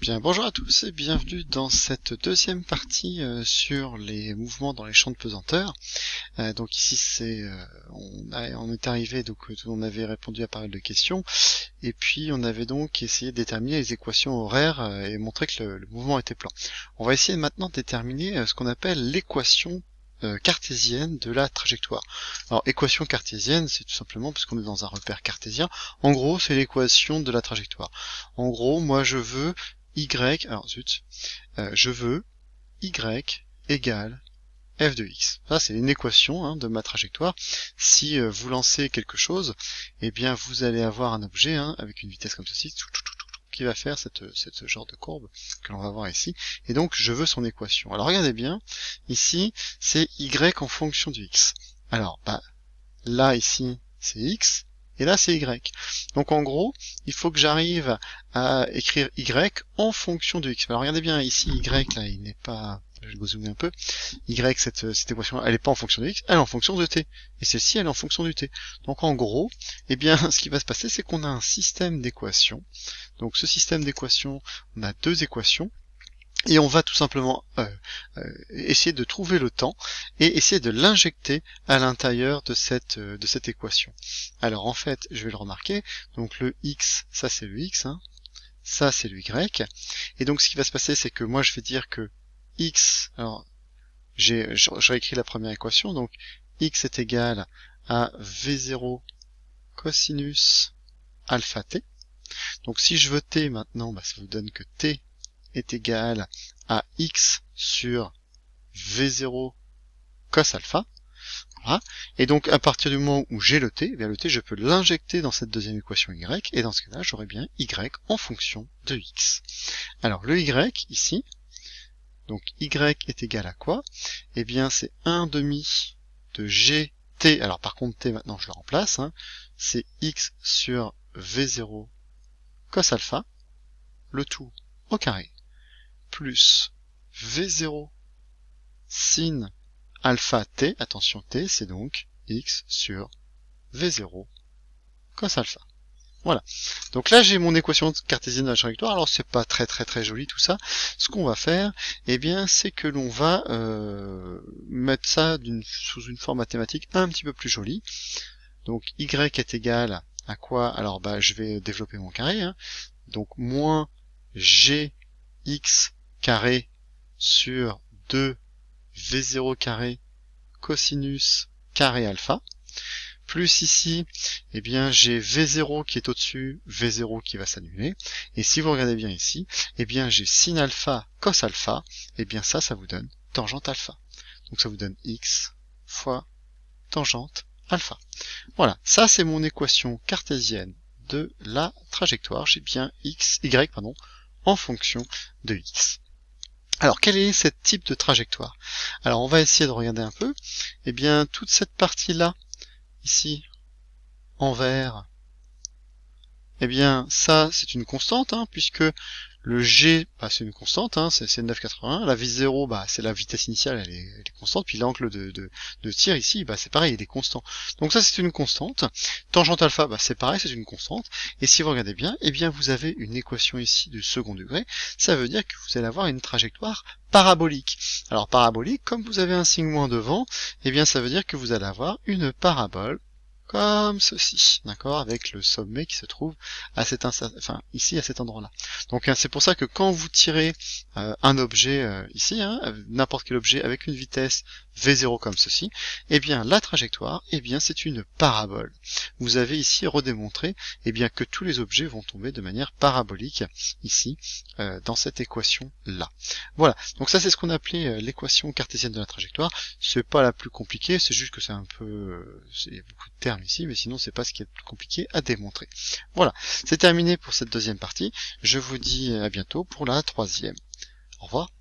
Bien, bonjour à tous et bienvenue dans cette deuxième partie sur les mouvements dans les champs de pesanteur. Donc ici on est arrivé, donc on avait répondu à pas mal de questions et puis on avait donc essayé de déterminer les équations horaires et montrer que le mouvement était plan. On va essayer maintenant de déterminer ce qu'on appelle l'équation cartésienne de la trajectoire. Alors équation cartésienne, c'est tout simplement parce qu'on est dans un repère cartésien. En gros, c'est l'équation de la trajectoire. En gros, moi je veux je veux y égale f de x. Ça, c'est une équation de ma trajectoire. Si vous lancez quelque chose, eh bien, vous allez avoir un objet avec une vitesse comme ceci, qui va faire ce genre de courbe que l'on va voir ici. Et donc, je veux son équation. Alors, regardez bien. Ici, c'est y en fonction du x. Alors, là, ici, c'est x. Et là, c'est y. Donc, en gros, il faut que j'arrive à écrire y en fonction de x. Alors, regardez bien, ici, y, là, il n'est pas... Je vais zoomer un peu. Y, cette équation, elle n'est pas en fonction de x, elle est en fonction de t. Et celle-ci, elle est en fonction du t. Donc, en gros, eh bien, ce qui va se passer, c'est qu'on a un système d'équations. Donc, ce système d'équations, on a deux équations. Et on va tout simplement essayer de trouver le temps et essayer de l'injecter à l'intérieur de cette équation. Alors en fait, je vais le remarquer, donc le x, ça c'est le x, ça c'est le y, et donc ce qui va se passer, c'est que moi je vais dire que x, alors je réécris la première équation, donc x est égal à v0 cosinus alpha t. Donc si je veux t maintenant, ça vous donne que t est égal à x sur v0 cos alpha. Voilà. Et donc à partir du moment où j'ai le t, je peux l'injecter dans cette deuxième équation y, et dans ce cas-là, j'aurai bien y en fonction de x. Alors le y ici, donc y est égal à quoi? Eh bien c'est 1 demi de gt, alors par contre t maintenant je le remplace, c'est x sur v0 cos alpha, le tout au carré, plus v0 sin alpha t, attention t, c'est donc x sur v0 cos alpha. Voilà. Donc là, j'ai mon équation cartésienne de la trajectoire. Alors, c'est pas très joli tout ça. Ce qu'on va faire, eh bien, c'est que l'on va mettre ça sous une forme mathématique un petit peu plus jolie. Donc, y est égal à quoi? Alors, je vais développer mon carré. Donc, moins gx carré sur 2 v0 carré cosinus carré alpha, plus ici, eh bien j'ai v0 qui est au-dessus, v0 qui va s'annuler, et si vous regardez bien ici, eh bien j'ai sin alpha cos alpha, et bien ça vous donne tangente alpha. Donc ça vous donne x fois tangente alpha. Voilà, ça c'est mon équation cartésienne de la trajectoire, j'ai bien y en fonction de x. Alors, quel est ce type de trajectoire? Alors, on va essayer de regarder un peu. Eh bien, toute cette partie-là, ici, en vert, eh bien, ça, c'est une constante, puisque le G, c'est une constante, c'est 9,81. La V0, c'est la vitesse initiale, elle est constante. Puis l'angle de tir ici, c'est pareil, il est constant. Donc ça, c'est une constante. Tangente alpha, c'est pareil, c'est une constante. Et si vous regardez bien, eh bien, vous avez une équation ici de second degré. Ça veut dire que vous allez avoir une trajectoire parabolique. Alors parabolique, comme vous avez un signe moins devant, eh bien, ça veut dire que vous allez avoir une parabole comme ceci, d'accord, avec le sommet qui se trouve à ici à cet endroit-là. Donc c'est pour ça que quand vous tirez un objet ici, n'importe quel objet avec une vitesse v0 comme ceci, eh bien la trajectoire, eh bien c'est une parabole. Vous avez ici redémontré, eh bien que tous les objets vont tomber de manière parabolique ici dans cette équation-là. Voilà. Donc ça c'est ce qu'on appelait l'équation cartésienne de la trajectoire. C'est pas la plus compliquée, c'est juste que c'est un peu, il y a beaucoup de termes ici, mais sinon c'est pas ce qui est le plus compliqué à démontrer. Voilà, c'est terminé pour cette deuxième partie. Je vous dis à bientôt pour la troisième. Au revoir.